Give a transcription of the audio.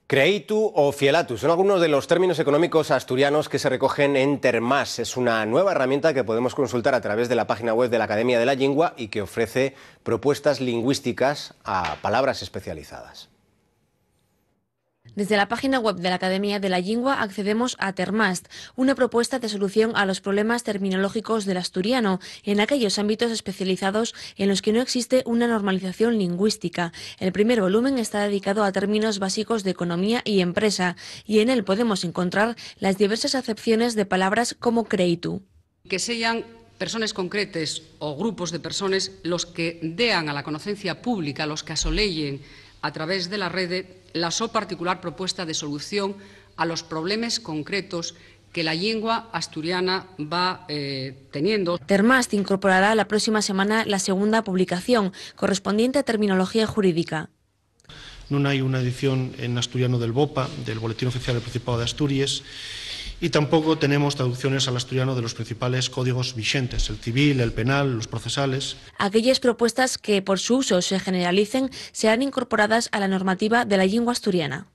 Créitu o fielatu son algunos de los términos económicos asturianos que se recogen en Termás. Es una nueva herramienta que podemos consultar a través de la página web de la Academia de la Llingua y que ofrece propuestas lingüísticas a palabras especializadas. Desde la página web de la Academia de la Llingua accedemos a Termast, una propuesta de solución a los problemas terminológicos del asturiano en aquellos ámbitos especializados en los que no existe una normalización lingüística. El primer volumen está dedicado a términos básicos de economía y empresa, y en él podemos encontrar las diversas acepciones de palabras como créitu. Que sean personas concretes o grupos de personas los que dean a la conocencia pública, los que asoleyen a través de la red la so particular propuesta de solución a los problemas concretos que la lengua asturiana va teniendo. Termast incorporará la próxima semana la segunda publicación, correspondiente a terminología jurídica. No hay una edición en asturiano del BOPA, del Boletín Oficial del Principado de Asturias, y tampoco tenemos traducciones al asturiano de los principales códigos vigentes, el civil, el penal, los procesales. Aquellas propuestas que por su uso se generalicen serán incorporadas a la normativa de la lengua asturiana.